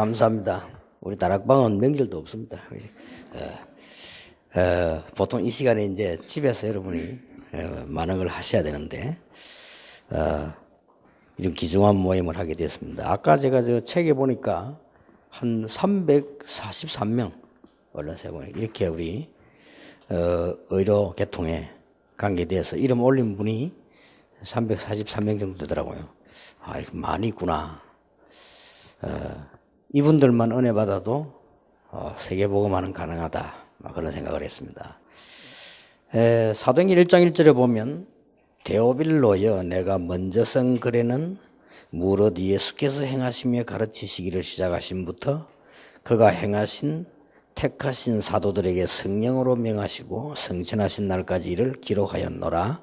감사합니다. 우리 다락방은 명절도 없습니다. 보통 이 시간에 이제 집에서 여러분이 많은 걸 하셔야 되는데 이런 귀중한 모임을 하게 되었습니다. 아까 제가 저 책에 보니까 한 343명 언론사에 보니까 이렇게 우리 의료 계통에 관계돼서 이름 올린 분이 343명 정도 되더라고요. 아, 이렇게 많이 있구나. 이분들만 은혜 받아도 세계복음화는 가능하다, 그런 생각을 했습니다. 사도행전 1장 1절에 보면 데오빌로여 내가 먼저 쓴 글에는 무릇 예수께서 행하시며 가르치시기를 시작하신부터 그가 행하신 택하신 사도들에게 성령으로 명하시고 성천하신 날까지 이를 기록하였노라.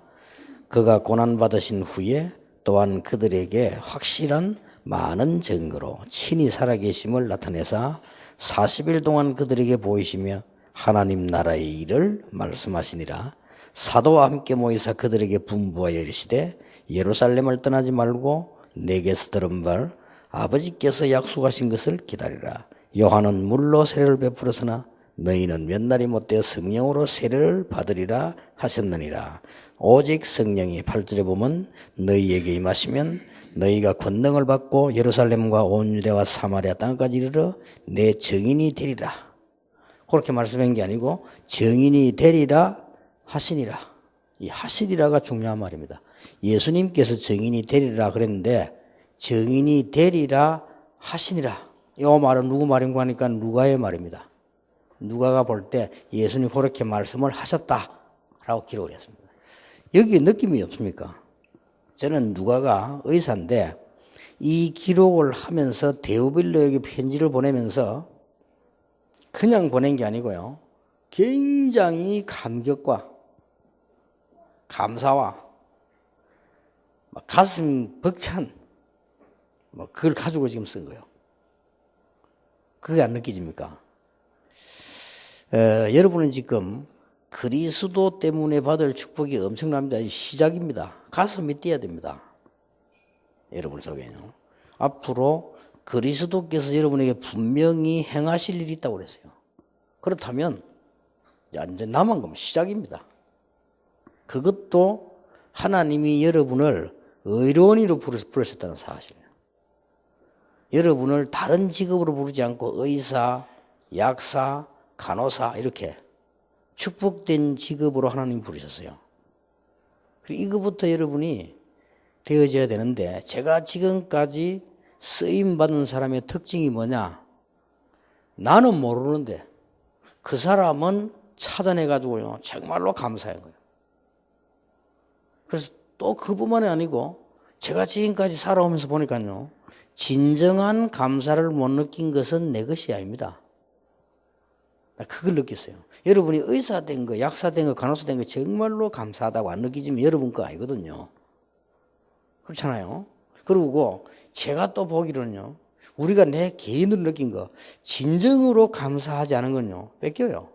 그가 고난받으신 후에 또한 그들에게 확실한 많은 증거로 친히 살아계심을 나타내사 40일 동안 그들에게 보이시며 하나님 나라의 일을 말씀하시니라. 사도와 함께 모이사 그들에게 분부하여 이르시되 예루살렘을 떠나지 말고 내게서 들은 바 아버지께서 약속하신 것을 기다리라. 요한은 물로 세례를 베풀었으나 너희는 몇 날이 못되어 성령으로 세례를 받으리라 하셨느니라. 오직 성령이 8절에 보면 너희에게 임하시면 너희가 권능을 받고 예루살렘과 온 유대와 사마리아 땅까지 이르러 내 증인이 되리라. 그렇게 말씀한 게 아니고 증인이 되리라 하시니라. 이 하시리라가 중요한 말입니다. 예수님께서 증인이 되리라 그랬는데 증인이 되리라 하시니라. 이 말은 누구 말인가 하니까 누가의 말입니다. 누가가 볼 때 예수님이 그렇게 말씀을 하셨다라고 기록을 했습니다. 여기에 느낌이 없습니까? 저는 누가가 의사인데 이 기록을 하면서 데오빌로에게 편지를 보내면서 그냥 보낸 게 아니고요. 굉장히 감격과 감사와 가슴 벅찬 그걸 가지고 지금 쓴 거예요. 그게 안 느껴집니까? 여러분은 지금 그리스도 때문에 받을 축복이 엄청납니다. 시작입니다. 가슴이 뛰어야 됩니다. 여러분 속에는요. 앞으로 그리스도께서 여러분에게 분명히 행하실 일이 있다고 그랬어요. 그렇다면 이제 남은 건 시작입니다. 그것도 하나님이 여러분을 의로원이로 부르셨다는 사실이에요. 여러분을 다른 직업으로 부르지 않고 의사, 약사, 간호사 이렇게 축복된 직업으로 하나님 부르셨어요. 그리고 이거부터 여러분이 되어져야 되는데 제가 지금까지 쓰임받은 사람의 특징이 뭐냐? 나는 모르는데 그 사람은 찾아내가지고요. 정말로 감사한 거예요. 그래서 또 그뿐만이 아니고 제가 지금까지 살아오면서 보니까요. 진정한 감사를 못 느낀 것은 내 것이 아닙니다. 그걸 느꼈어요. 여러분이 의사 된 거, 약사 된 거, 간호사 된 거 정말로 감사하다고 안 느끼지면 여러분 거 아니거든요. 그렇잖아요. 그리고 제가 또 보기로는요. 우리가 내 개인으로 느낀 거 진정으로 감사하지 않은 건요. 뺏겨요.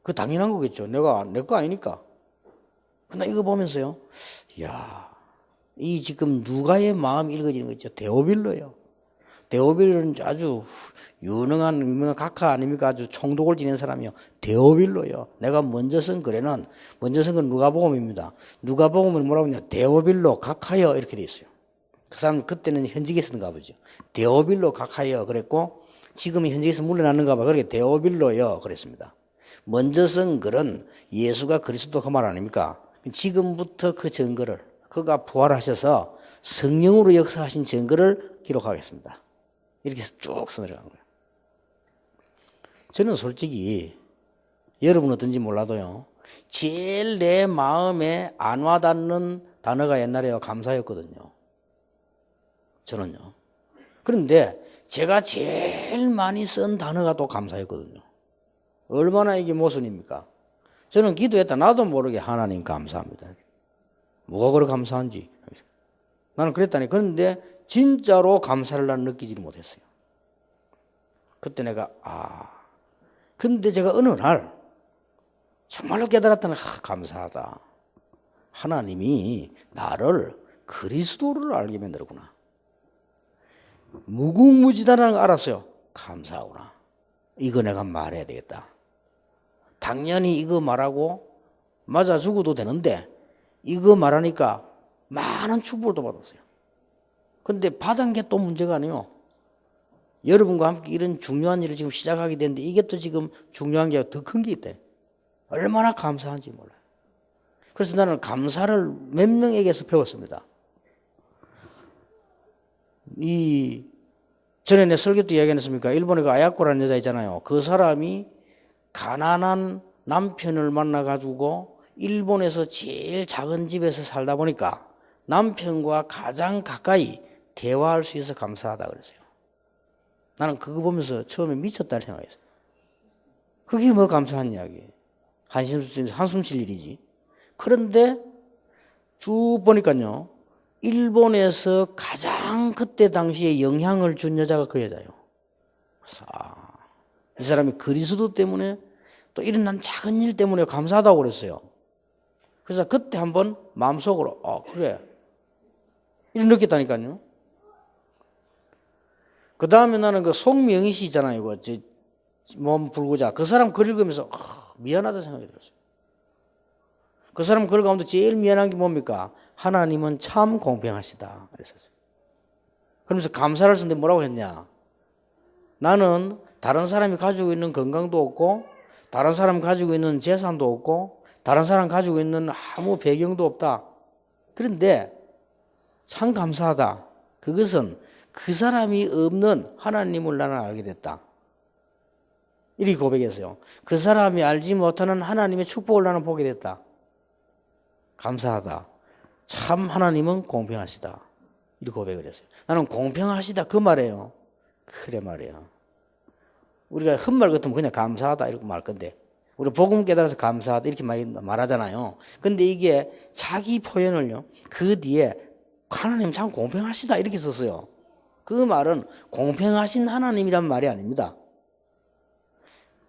그 당연한 거겠죠. 내 거 아니니까. 나 이거 보면서요. 이야, 이 지금 누가의 마음이 읽어지는 거 있죠. 데오빌로예요. 데오빌로는 아주 유명한 각하 아닙니까? 아주 총독을 지낸 사람이요. 데오빌로요. 내가 먼저 쓴 글에는 먼저 쓴 건 누가복음입니다. 누가복음은 뭐라고 하냐? 데오빌로 각하여 이렇게 돼 있어요. 그 사람 그때는 현직에 쓰는가 보죠. 데오빌로 각하여 그랬고 지금은 현직에서 물러났는가 봐. 그렇게 데오빌로요 그랬습니다. 먼저 쓴 글은 예수가 그리스도 그 말 아닙니까? 지금부터 그 증거를 그가 부활하셔서 성령으로 역사하신 증거를 기록하겠습니다. 이렇게 해서 쭉 써내려간 거예요. 저는 솔직히 여러분 어떤지 몰라도요. 제일 내 마음에 안 와닿는 단어가 옛날에 감사였거든요. 저는요. 그런데 제가 제일 많이 쓴 단어가 또 감사였거든요. 얼마나 이게 모순입니까? 저는 기도했다. 나도 모르게 하나님 감사합니다. 뭐가 그렇게 감사한지. 나는 그랬다니. 그런데 진짜로 감사를 나는 느끼지를 못했어요. 그때 내가 근데 제가 어느 날 정말로 깨달았다는 감사하다. 하나님이 나를 그리스도를 알게 만들었구나. 무궁무진하다는 걸 알았어요. 감사하구나. 이거 내가 말해야 되겠다. 당연히 이거 말하고 맞아 죽어도 되는데 이거 말하니까 많은 축복을 또 받았어요. 근데 받은 게 또 문제가 아니에요. 여러분과 함께 이런 중요한 일을 지금 시작하게 됐는데 이게 또 지금 중요한 게 더 큰 게 있대. 얼마나 감사한지 몰라요. 그래서 나는 감사를 몇 명에게서 배웠습니다. 전에 내 설교 때 이야기했습니까? 일본에 그 아야코라는 여자 있잖아요. 그 사람이 가난한 남편을 만나가지고 일본에서 제일 작은 집에서 살다 보니까 남편과 가장 가까이 대화할 수 있어서 감사하다 그랬어요. 나는 그거 보면서 처음에 미쳤다는 생각했어요. 그게 뭐 감사한 이야기. 한숨 쉴 일이지. 그런데 쭉 보니까요. 일본에서 가장 그때 당시에 영향을 준 여자가 그 여자예요. 이 사람이 그리스도 때문에 또 일어난 작은 일 때문에 감사하다고 그랬어요. 그래서 그때 한번 마음속으로 그래. 이런 느꼈다니까요. 그 다음에 나는 그 송명희 씨 있잖아요. 몸 불구자. 그 사람 글 읽으면서 미안하다 생각이 들었어요. 그 사람 글 가운데 제일 미안한 게 뭡니까? 하나님은 참 공평하시다 그랬었어요. 그러면서 감사를 쓰는데 뭐라고 했냐? 나는 다른 사람이 가지고 있는 건강도 없고 다른 사람이 가지고 있는 재산도 없고 다른 사람 가지고 있는 아무 배경도 없다. 그런데 참 감사하다. 그것은 그 사람이 없는 하나님을 나는 알게 됐다. 이렇게 고백했어요. 그 사람이 알지 못하는 하나님의 축복을 나는 보게 됐다. 감사하다. 참 하나님은 공평하시다. 이렇게 고백을 했어요. 나는 공평하시다 그 말이에요. 그래 말이에요. 우리가 헛말 같으면 그냥 감사하다 이렇게 말 건데 우리 복음 깨달아서 감사하다 이렇게 말하잖아요. 근데 이게 자기 표현을요. 그 뒤에 하나님 참 공평하시다 이렇게 썼어요. 그 말은 공평하신 하나님이란 말이 아닙니다.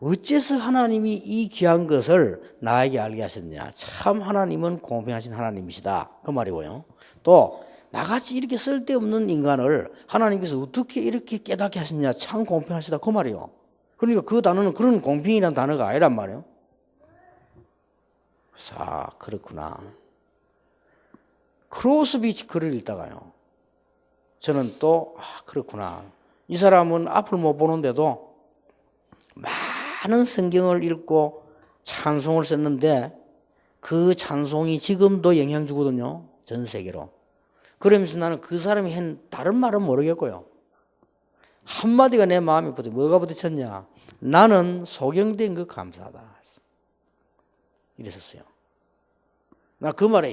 어째서 하나님이 이 귀한 것을 나에게 알게 하셨냐. 참 하나님은 공평하신 하나님이시다. 그 말이고요. 또 나같이 이렇게 쓸데없는 인간을 하나님께서 어떻게 이렇게 깨닫게 하셨냐. 참 공평하시다. 그 말이에요. 그러니까 그 단어는 그런 공평이라는 단어가 아니란 말이에요. 그렇구나. 크로스비치 글을 읽다가요. 저는 또 그렇구나. 이 사람은 앞을 못 보는데도 많은 성경을 읽고 찬송을 썼는데 그 찬송이 지금도 영향 주거든요. 전 세계로. 그러면서 나는 그 사람이 한 다른 말은 모르겠고요. 한마디가 내 마음에 부딪혀. 뭐가 부딪혔냐. 나는 소경된 거 감사하다. 이랬었어요. 나 그 말에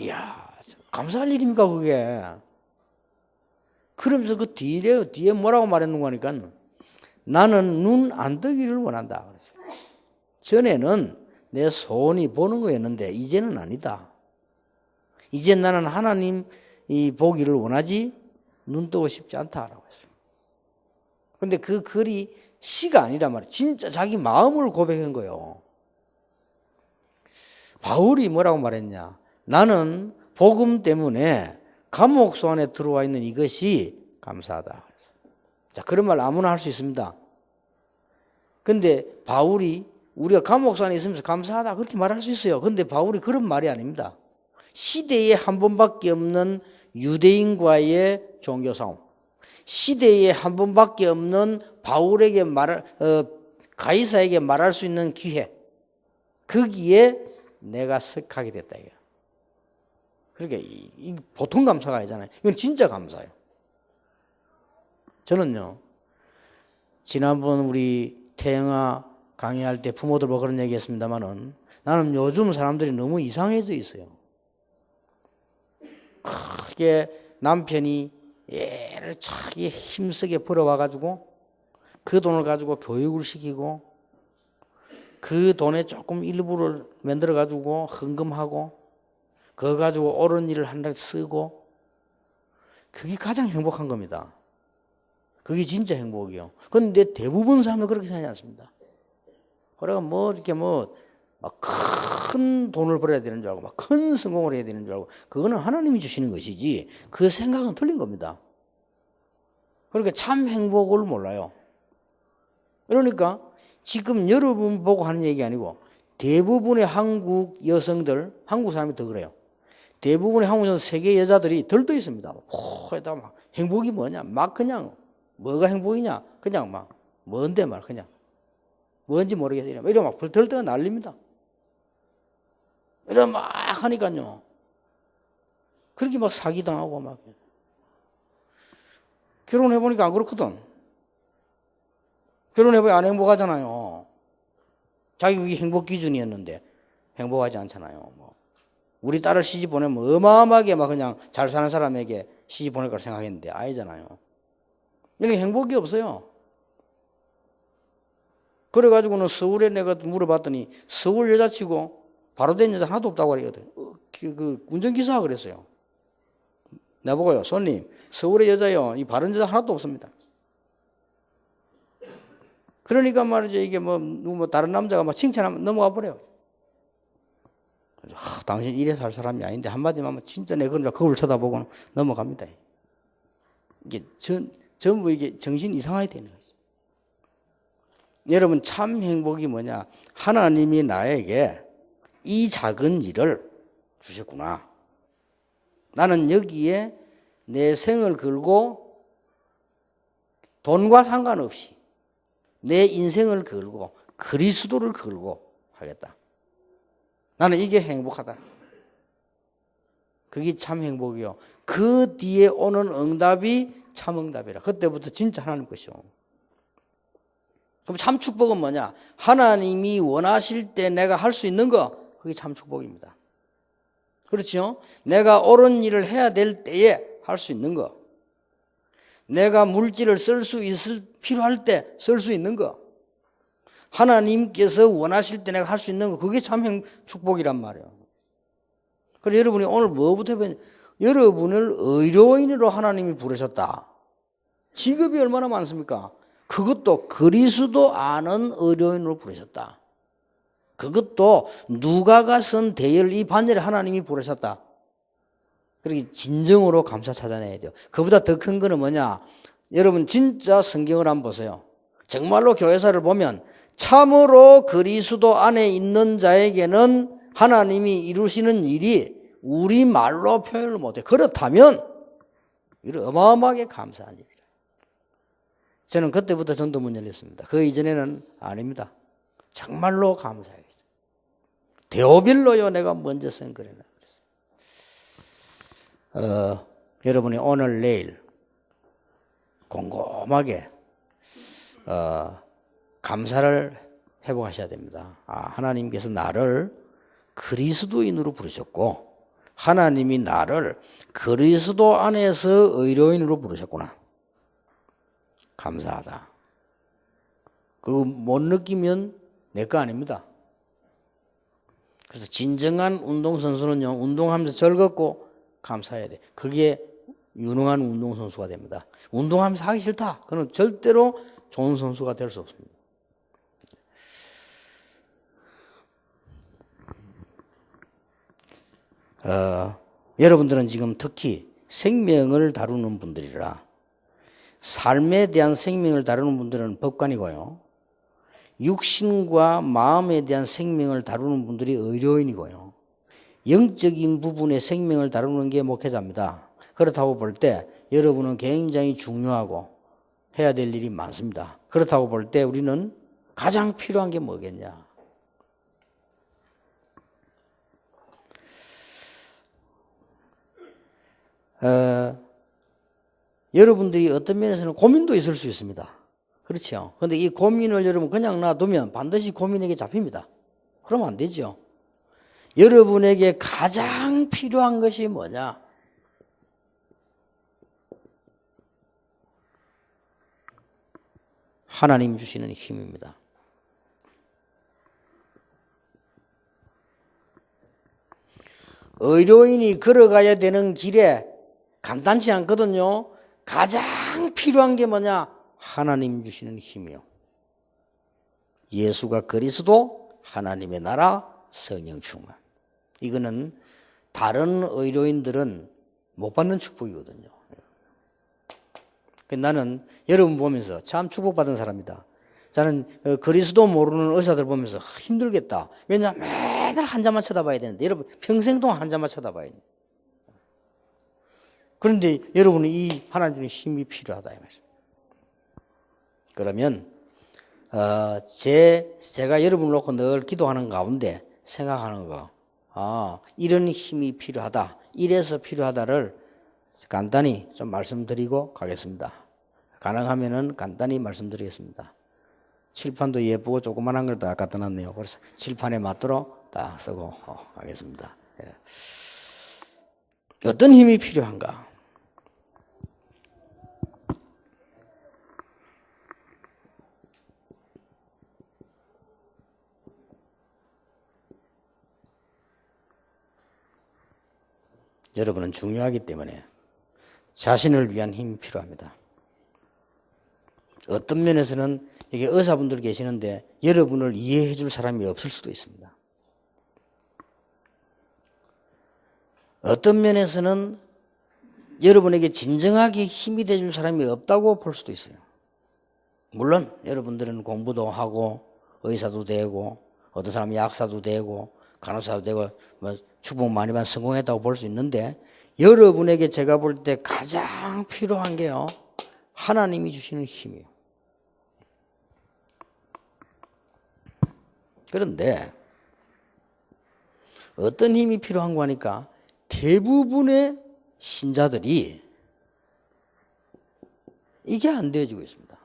감사할 일입니까 그게. 그러면서 그 뒤에 뭐라고 말했는가 하니까 나는 눈 안 뜨기를 원한다. 그랬어요. 전에는 내 손이 보는 거였는데 이제는 아니다. 이제 나는 하나님 이 보기를 원하지 눈 뜨고 싶지 않다라고 했어요. 그런데 그 글이 시가 아니란 말이에요. 진짜 자기 마음을 고백한 거예요. 바울이 뭐라고 말했냐. 나는 복음 때문에 감옥소 안에 들어와 있는 이것이 감사하다. 자, 그런 말 아무나 할 수 있습니다. 근데 바울이 우리가 감옥소 안에 있으면서 감사하다 그렇게 말할 수 있어요. 근데 바울이 그런 말이 아닙니다. 시대에 한 번밖에 없는 유대인과의 종교 싸움. 시대에 한 번밖에 없는 바울에게 가이사에게 말할 수 있는 기회. 거기에 내가 석하게 됐다. 이거. 그러니까 이 보통 감사가 아니잖아요. 이건 진짜 감사예요. 저는요, 지난번 우리 태영아 강의할 때 부모들 보고 그런 얘기 했습니다만은 나는 요즘 사람들이 너무 이상해져 있어요. 크게 남편이 애를 차게 힘쓰게 벌어와가지고 그 돈을 가지고 교육을 시키고 그 돈에 조금 일부를 만들어가지고 헌금하고 그거 가지고 옳은 일을 한다 쓰고 그게 가장 행복한 겁니다. 그게 진짜 행복이요. 그런데 대부분 사람은 그렇게 생각하지 않습니다. 그래가 이렇게 막 큰 돈을 벌어야 되는 줄 알고 막 큰 성공을 해야 되는 줄 알고 그거는 하나님이 주시는 것이지 그 생각은 틀린 겁니다. 그러니까 참 행복을 몰라요. 그러니까 지금 여러분 보고 하는 얘기 아니고 대부분의 한국 여성들, 한국 사람이 더 그래요. 대부분의 한국 여성 세계 여자들이 들떠 있습니다. 거기다 막 행복이 뭐냐? 막 그냥 뭐가 행복이냐? 그냥 막 뭔데 말 그냥 뭔지 모르겠어요. 이러면 막 들떠 난립니다. 이러면 막 하니까요. 그렇게 막 사기당하고 막. 결혼해보니까 안 그렇거든. 결혼해보면 안 행복하잖아요. 자기 그게 행복 기준이었는데 행복하지 않잖아요. 뭐. 우리 딸을 시집 보내면 어마어마하게 막 그냥 잘 사는 사람에게 시집 보낼 걸 생각했는데 아니잖아요. 이렇게 행복이 없어요. 그래가지고는 서울에 내가 물어봤더니 서울 여자치고 바로 된 여자 하나도 없다고 그러거든. 그 운전기사가 그랬어요. 나보고요, 손님, 서울의 여자요, 이 바른 여자 하나도 없습니다. 그러니까 말이죠, 이게 뭐 다른 남자가 막 칭찬하면 넘어가 버려요. 당신 이래 살 사람이 아닌데 한마디만 하면 진짜 내 그런 거울 쳐다보고는 넘어갑니다. 이게 전부 이게 정신 이상하게 되는 거죠. 여러분 참 행복이 뭐냐? 하나님이 나에게 이 작은 일을 주셨구나. 나는 여기에 내 생을 걸고 돈과 상관없이 내 인생을 걸고 그리스도를 걸고 하겠다. 나는 이게 행복하다. 그게 참 행복이요. 그 뒤에 오는 응답이 참 응답이라. 그때부터 진짜 하나님 것이요. 그럼 참 축복은 뭐냐? 하나님이 원하실 때 내가 할 수 있는 거, 그게 참 축복입니다. 그렇죠? 내가 옳은 일을 해야 될 때에 할 수 있는 거. 내가 물질을 쓸 수 있을 필요할 때 쓸 수 있는 거. 하나님께서 원하실 때 내가 할 수 있는 거. 그게 참 축복이란 말이에요. 그래서 여러분이 오늘 뭐부터 배웠냐? 여러분을 의료인으로 하나님이 부르셨다. 직업이 얼마나 많습니까? 그것도 그리스도 아는 의료인으로 부르셨다. 그것도 누가가 쓴 대열 이 반열에 하나님이 부르셨다. 그렇게 진정으로 감사 찾아내야 돼요. 그보다 더 큰 거는 뭐냐? 여러분 진짜 성경을 한번 보세요. 정말로 교회사를 보면 참으로 그리스도 안에 있는 자에게는 하나님이 이루시는 일이 우리말로 표현을 못해요. 그렇다면 이런 어마어마하게 감사한 일이죠. 저는 그때부터 전도문 열렸습니다. 그 이전에는 아닙니다. 정말로 감사해요. 데오빌로요 내가 먼저 선거래나 그랬어요. 여러분이 오늘 내일 곰곰하게 감사를 회복하셔야 됩니다. 하나님께서 나를 그리스도인으로 부르셨고 하나님이 나를 그리스도 안에서 의료인으로 부르셨구나. 감사하다. 그거 못 느끼면 내 거 아닙니다. 그래서 진정한 운동선수는요, 운동하면서 즐겁고 감사해야 돼. 그게 유능한 운동선수가 됩니다. 운동하면서 하기 싫다. 그건 절대로 좋은 선수가 될 수 없습니다. 여러분들은 지금 특히 생명을 다루는 분들이라 삶에 대한 생명을 다루는 분들은 법관이고요. 육신과 마음에 대한 생명을 다루는 분들이 의료인이고요. 영적인 부분의 생명을 다루는 게 목회자입니다. 그렇다고 볼 때 여러분은 굉장히 중요하고 해야 될 일이 많습니다. 그렇다고 볼 때 우리는 가장 필요한 게 뭐겠냐? 여러분들이 어떤 면에서는 고민도 있을 수 있습니다. 그렇죠. 그런데 이 고민을 여러분 그냥 놔두면 반드시 고민에게 잡힙니다. 그러면 안 되죠. 여러분에게 가장 필요한 것이 뭐냐? 하나님 주시는 힘입니다. 의료인이 걸어가야 되는 길에 간단치 않거든요. 가장 필요한 게 뭐냐? 하나님 주시는 힘이요. 예수가 그리스도, 하나님의 나라, 성령 충만. 이거는 다른 의료인들은 못 받는 축복이거든요. 나는 여러분 보면서 참 축복받은 사람이다. 저는 그리스도 모르는 의사들 보면서 힘들겠다. 왜냐하면 맨날 환자만 쳐다봐야 되는데 여러분 평생 동안 환자만 쳐다봐야 돼요. 그런데 여러분은 이 하나님 주는 힘이 필요하다 이 말이에요. 그러면 제가 여러분을 놓고 늘 기도하는 가운데 생각하는 거, 이런 힘이 필요하다, 이래서 필요하다를 간단히 좀 말씀드리고 가겠습니다. 가능하면은 간단히 말씀드리겠습니다. 칠판도 예쁘고 조그만한 걸 다 갖다 놨네요. 그래서 칠판에 맞도록 다 쓰고 가겠습니다. 예. 어떤 힘이 필요한가? 여러분은 중요하기 때문에 자신을 위한 힘이 필요합니다. 어떤 면에서는 여기 의사분들 계시는데 여러분을 이해해 줄 사람이 없을 수도 있습니다. 어떤 면에서는 여러분에게 진정하게 힘이 돼줄 사람이 없다고 볼 수도 있어요. 물론 여러분들은 공부도 하고 의사도 되고 어떤 사람은 약사도 되고 간호사도 되고 뭐 축복 많이 받아 성공했다고 볼 수 있는데 여러분에게 제가 볼 때 가장 필요한 게요, 하나님이 주시는 힘이에요. 그런데 어떤 힘이 필요한가 하니까 대부분의 신자들이 이게 안 되어지고 있습니다.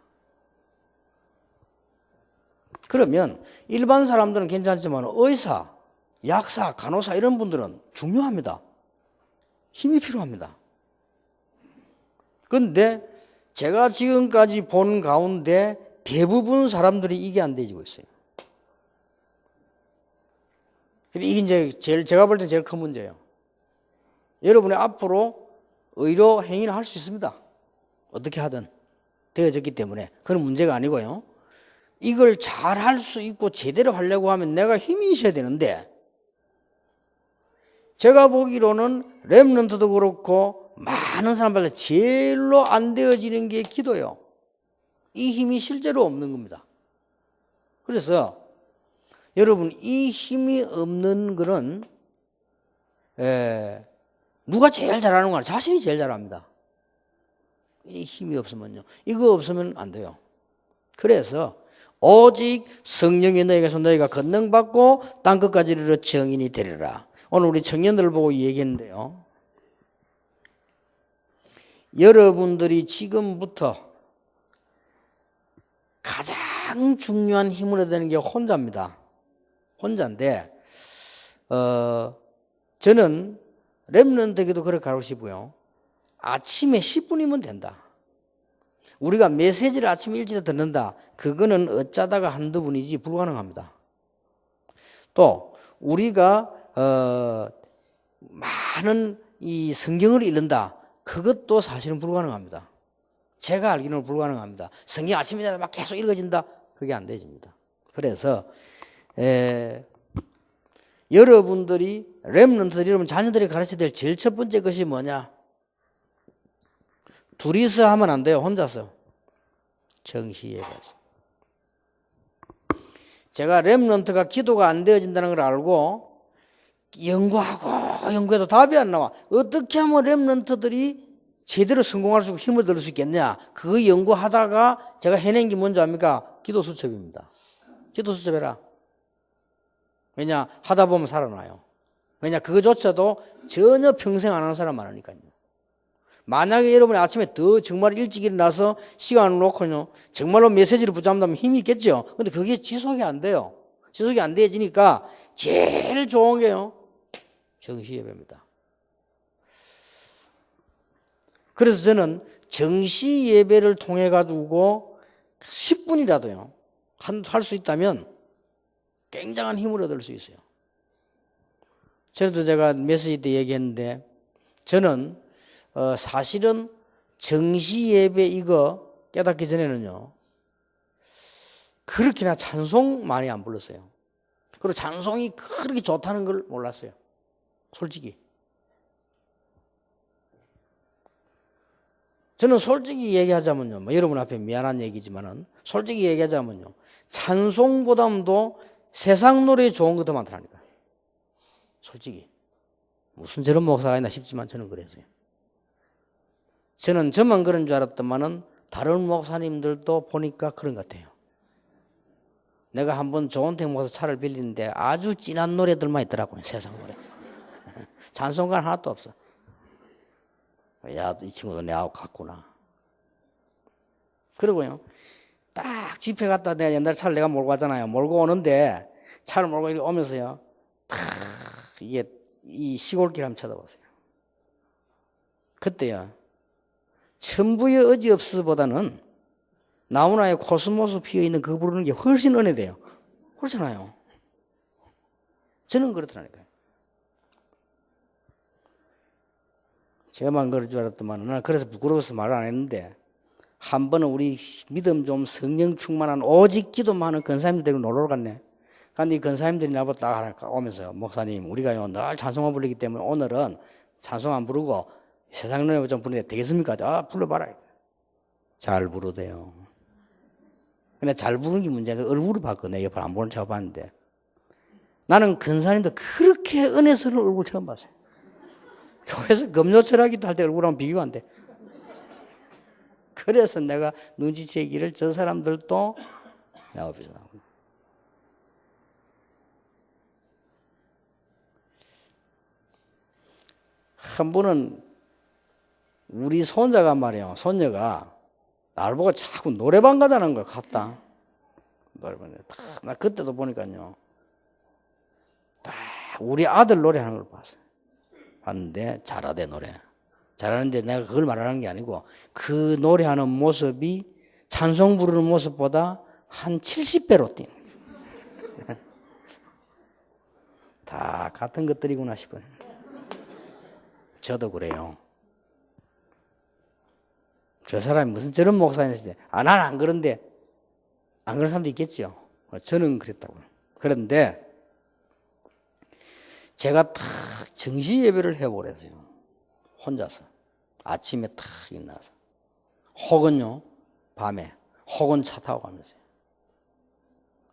그러면 일반 사람들은 괜찮지만 의사, 약사, 간호사 이런 분들은 중요합니다. 힘이 필요합니다. 그런데 제가 지금까지 본 가운데 대부분 사람들이 이게 안 되어지고 있어요. 이게 이제 제가 볼 때 제일 큰 문제예요. 여러분이 앞으로 의료 행위를 할 수 있습니다. 어떻게 하든 되어졌기 때문에 그건 문제가 아니고요. 이걸 잘 할 수 있고 제대로 하려고 하면 내가 힘이 있어야 되는데, 제가 보기로는 렘넌트도 그렇고 많은 사람들 제일로 안 되어지는 게 기도예요. 이 힘이 실제로 없는 겁니다. 그래서 여러분 이 힘이 없는 거는 누가 제일 잘하는 거냐? 자신이 제일 잘합니다. 이 힘이 없으면요, 이거 없으면 안 돼요. 그래서 오직 성령이 너에게서 너희가 권능받고 땅끝까지 이르러 증인이 되리라. 오늘 우리 청년들 보고 얘기했는데요, 여러분들이 지금부터 가장 중요한 힘을 얻어야 되는 게 혼자입니다. 혼자인데 저는 렘넌트에게도 그렇게 가르치고 싶고요, 아침에 10분이면 된다. 우리가 메시지를 아침 일찍 듣는다, 그거는 어쩌다가 한두 분이지 불가능합니다. 또 우리가 많은 이 성경을 읽는다, 그것도 사실은 불가능합니다. 제가 알기로는 불가능합니다. 성경 아침에 막 계속 읽어진다, 그게 안 되집니다. 그래서 여러분들이 렘넌트들이 여러분 자녀들이 가르쳐야 될 제일 첫 번째 것이 뭐냐? 둘이서 하면 안 돼요. 혼자서. 정시예배에서. 제가 렘넌트가 기도가 안 되어진다는 걸 알고 연구해도 답이 안 나와. 어떻게 하면 렘넌트들이 제대로 성공할 수 있고 힘을 얻을 수 있겠냐? 그 연구하다가 제가 해낸 게 뭔지 압니까? 기도 수첩입니다. 기도 수첩해라. 왜냐? 하다 보면 살아나요. 왜냐? 그거조차도 전혀 평생 안 하는 사람 많으니까요. 만약에 여러분이 아침에 더 정말 일찍 일어나서 시간을 놓고요, 정말로 메시지를 붙잡는다면 힘이 있겠죠. 근데 그게 지속이 안 돼요. 지속이 안 되어지니까 제일 좋은 게요, 정시 예배입니다. 그래서 저는 정시 예배를 통해 가지고 10분이라도요 할 수 있다면 굉장한 힘을 얻을 수 있어요. 전에도 제가 메시지 때 얘기했는데, 저는 사실은 정시 예배 이거 깨닫기 전에는요 그렇게나 찬송 많이 안 불렀어요. 그리고 찬송이 그렇게 좋다는 걸 몰랐어요. 솔직히 저는 솔직히 얘기하자면요, 뭐 여러분 앞에 미안한 얘기지만은 솔직히 얘기하자면요, 찬송보다도 세상 노래 좋은 거 더 많더라니까. 솔직히 무슨 저런 목사가 있나 싶지만 저는 그랬어요. 저는 저만 그런 줄 알았더만은 다른 목사님들도 보니까 그런 것 같아요. 내가 한번 조은택 목사 차를 빌리는데 아주 진한 노래들만 있더라고요. 세상 노래. 찬송가 하나도 없어. 야, 이 친구도 내하고 같구나. 그러고요, 딱 집회 갔다 내가 옛날에 차를 내가 몰고 갔잖아요. 몰고 오는데 차를 몰고 이렇게 오면서요, 탁 이게 이 시골길 한번 쳐다보세요. 그때요, 천부의 의지 없어보다는 나무나에 코스모스 피어있는 그 부르는 게 훨씬 은혜돼요. 그렇잖아요. 저는 그렇더라니까요. 제가만 그럴 줄 알았더만, 난 그래서 부끄러워서 말을 안 했는데, 한 번은 우리 믿음 좀 성령 충만한 오직 기도 많은 권사님들 데리고 놀러 갔네. 근데 이 권사님들이 나보고 딱 오면서, 목사님, 우리가요, 늘 찬송만 부르기 때문에 오늘은 찬송 안 부르고 세상 노래 좀 부르는데 되겠습니까? 아, 불러봐라. 잘 부르대요. 근데 잘 부르는 게 문제는 얼굴을 봤거든요. 옆을 안 보는 척 봤는데. 나는 근사님도 그렇게 은혜스러운 얼굴 처음 봤어요. 교회에서 금요철학기도 할 때 얼굴하고 비교가 안 돼. 그래서 내가 눈치채기를 저 사람들도 내 앞에서 나오고. 한 번은 우리 손자가 말이에요. 손녀가 나를 보고 자꾸 노래방 가자는 거야. 갔다. 노래방에 딱. 나 그때도 보니까요, 딱 우리 아들 노래하는 걸 봤어요. 봤는데 잘하대 노래. 잘하는데 내가 그걸 말하는 게 아니고 그 노래하는 모습이 찬송 부르는 모습보다 한 70배로 뛰는 거예요. 다 같은 것들이구나 싶어요. 저도 그래요. 저 사람이 무슨 저런 목사인지, 난 안 그런데, 안 그런 사람도 있겠죠. 저는 그랬다고요. 그런데 제가 탁 정시 예배를 해보랬어요. 혼자서. 아침에 탁 일어나서. 혹은요, 밤에. 혹은 차 타고 가면서요.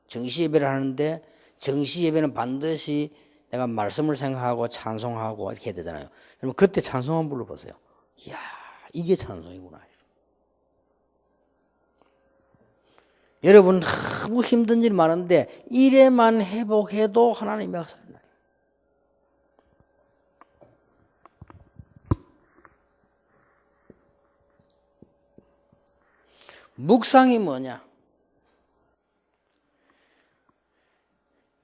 정시 예배를 하는데, 정시 예배는 반드시 내가 말씀을 생각하고 찬송하고 이렇게 해야 되잖아요. 그러면 그때 찬송 한번 불러보세요. 이야, 이게 찬송이구나. 여러분, 너무 힘든 일 많은데 일에만 회복해도 하나님의 역사를 나요. 묵상이 뭐냐?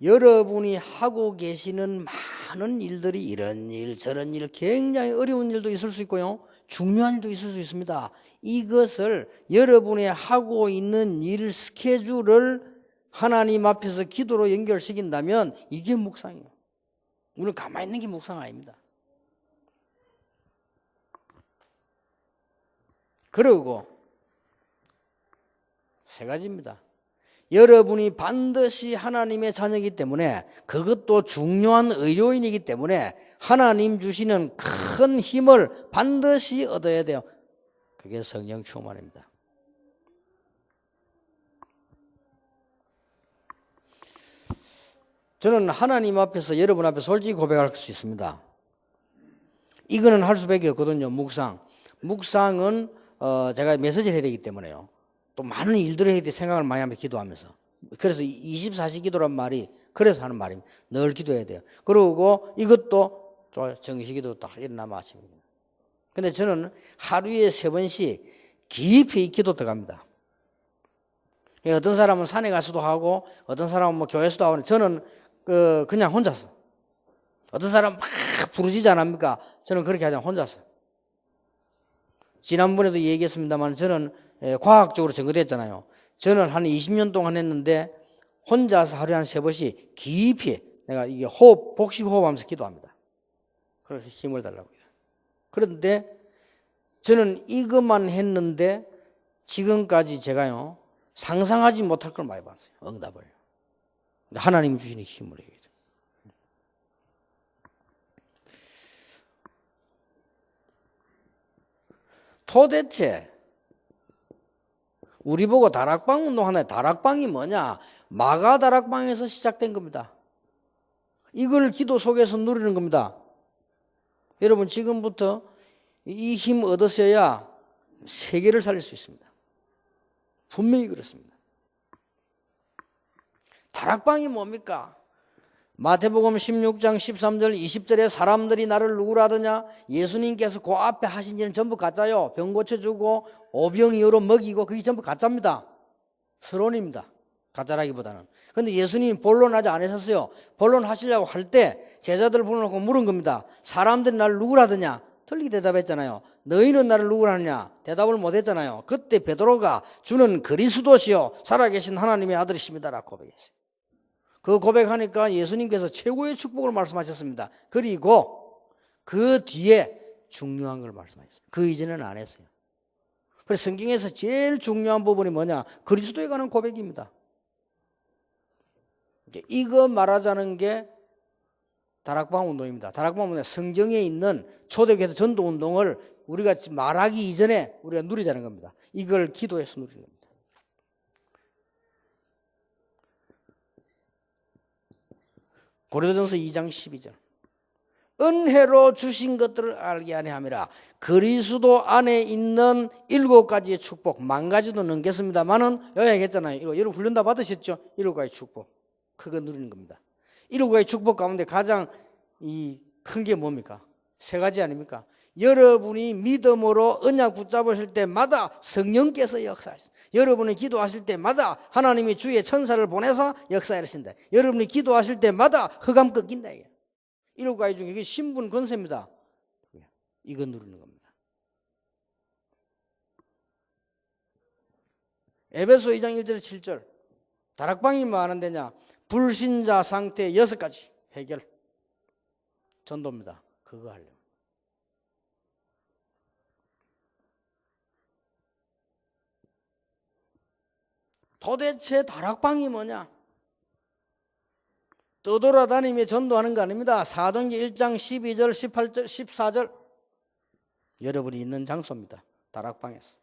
여러분이 하고 계시는 많은 일들이 이런 일 저런 일 굉장히 어려운 일도 있을 수 있고요, 중요한 일도 있을 수 있습니다. 이것을 여러분이 하고 있는 일 스케줄을 하나님 앞에서 기도로 연결시킨다면 이게 묵상이에요. 우리는 가만히 있는 게 묵상 아닙니다. 그리고 세 가지입니다. 여러분이 반드시 하나님의 자녀이기 때문에, 그것도 중요한 의료인이기 때문에 하나님 주시는 큰 힘을 반드시 얻어야 돼요. 그게 성령 충만입니다. 저는 하나님 앞에서 여러분 앞에 솔직히 고백할 수 있습니다. 이거는 할 수밖에 없거든요. 묵상은 제가 메시지를 해야 되기 때문에요. 또 많은 일들을 해야 돼. 생각을 많이 하면서 기도하면서. 그래서 24시 기도란 말이 그래서 하는 말입니다. 늘 기도해야 돼요. 그리고 이것도 정시기도 딱 일어나면 아침입니다. 근데 저는 하루에 3번씩 깊이 기도 들어갑니다. 어떤 사람은 산에 가서도 하고, 어떤 사람은 뭐 교회에서도 하고, 저는 그냥 혼자서. 어떤 사람은 막 부르짖지 않습니까? 저는 그렇게 하지 않고 혼자서. 지난번에도 얘기했습니다만 저는 과학적으로 증거됐잖아요. 저는 한 20년 동안 했는데 혼자서 하루에 한 3번씩 깊이 내가 이게 복식 호흡하면서 기도합니다. 그래서 힘을 달라고 해요. 그런데 저는 이것만 했는데 지금까지 제가요, 상상하지 못할 걸 많이 봤어요. 응답을. 하나님이 주시는 힘을 얘기해요. 도대체 우리 보고 다락방 운동하네. 다락방이 뭐냐? 마가 다락방에서 시작된 겁니다. 이걸 기도 속에서 누리는 겁니다. 여러분 지금부터 이 힘 얻으셔야 세계를 살릴 수 있습니다. 분명히 그렇습니다. 다락방이 뭡니까? 마태복음 16장 13절 20절에 사람들이 나를 누구라 하더냐? 예수님께서 그 앞에 하신 일은 전부 가짜요. 병 고쳐주고 오병이어로 먹이고 그게 전부 가짜입니다. 서론입니다. 가짜라기보다는. 그런데 예수님이 본론하지 않으셨어요. 본론하시려고 할 때 제자들을 불러놓고 물은 겁니다. 사람들이 나를 누구라 하더냐? 틀리게 대답했잖아요. 너희는 나를 누구라 하느냐? 대답을 못했잖아요. 그때 베드로가 주는 그리스도시요 살아계신 하나님의 아들이십니다라고 고백했어요. 그 고백하니까 예수님께서 최고의 축복을 말씀하셨습니다. 그리고 그 뒤에 중요한 걸 말씀하셨어요. 그 이전에는 안 했어요. 그래서 성경에서 제일 중요한 부분이 뭐냐? 그리스도에 관한 고백입니다. 이거 말하자는 게 다락방 운동입니다. 다락방 운동은 성경에 있는 초대교회 전도 운동을 우리가 말하기 이전에 우리가 누리자는 겁니다. 이걸 기도해서 누리는 겁니다. 고린도전서 2장 12절 은혜로 주신 것들을 알게 하려 함이라. 그리스도 안에 있는 7가지의 축복, 10,000가지도 넘겠습니다만은 여기 얘기했잖아요. 여러분 훈련 다 받으셨죠? 7가지 축복 그거 누리는 겁니다. 7가지 축복 가운데 가장 큰 게 뭡니까? 3가지 아닙니까? 여러분이 믿음으로 언약 붙잡으실 때마다 성령께서 역사하신다. 여러분이 기도하실 때마다 하나님이 주의 천사를 보내서 역사하신다. 여러분이 기도하실 때마다 흑암 꺾인다. 7가지 중에 이게 신분 권세입니다. 이거 누르는 겁니다. 에베소 2장 1절 7절 다락방이 뭐 하는 데냐? 불신자 상태 6가지 해결 전도입니다. 그거 하려고. 도대체 다락방이 뭐냐? 떠돌아다니며 전도하는 거 아닙니다. 사도행전 1장 12절 18절 14절 여러분이 있는 장소입니다. 다락방에서.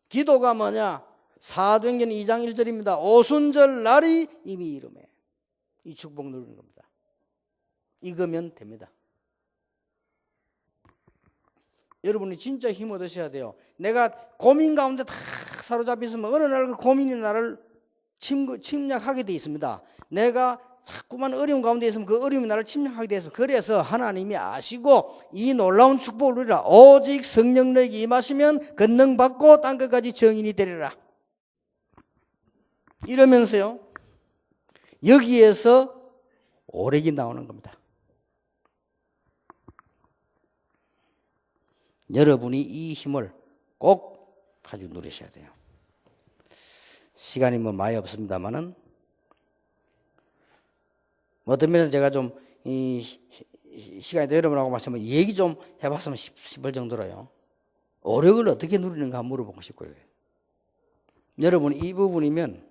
기도가 뭐냐? 사도행전 2장 1절입니다. 오순절 날이 이미 이름에 이 축복 누리는 겁니다. 이거면 됩니다. 여러분이 진짜 힘 얻으셔야 돼요. 내가 고민 가운데 다 사로잡혀 있으면 어느 날 그 고민이 나를 침략하게 돼 있습니다. 내가 자꾸만 어려운 가운데 있으면 그 어려움이 나를 침략하게 돼서 그래서 하나님이 아시고 이 놀라운 축복을 누리라. 오직 성령님에게 임하시면 권능받고 땅끝까지 정인이 되리라. 이러면서요 여기에서 오력이 나오는 겁니다. 여러분이 이 힘을 꼭 가지고 누리셔야 돼요. 시간이 많이 없습니다만은 어떤 면에서 제가 좀 시간이 더 여러분하고 말씀을 얘기 좀 해봤으면 싶을 정도로요. 오력을 어떻게 누리는가 물어보고 싶고요. 여러분 이 부분이면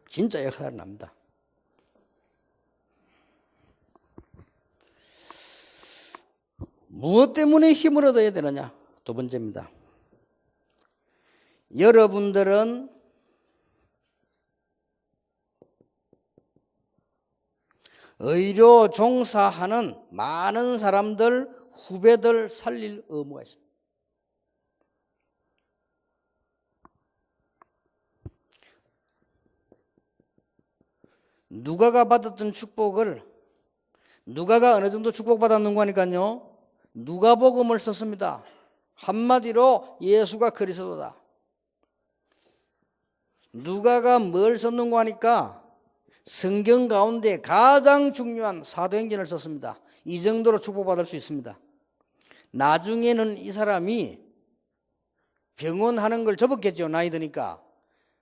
진짜 역사가 납니다. 무엇 때문에 힘을 얻어야 되느냐? 2번째입니다. 여러분들은 의료 종사하는 많은 사람들, 후배들 살릴 의무가 있습니다. 누가가 받았던 축복을 누가가 어느 정도 축복받았는 거니까요. 누가복음을 썼습니다. 한마디로 예수가 그리스도다. 누가가 뭘 썼는가 하니까 성경 가운데 가장 중요한 사도행전을 썼습니다. 이 정도로 축복받을 수 있습니다. 나중에는 이 사람이 병원하는 걸 접었겠죠. 나이 드니까.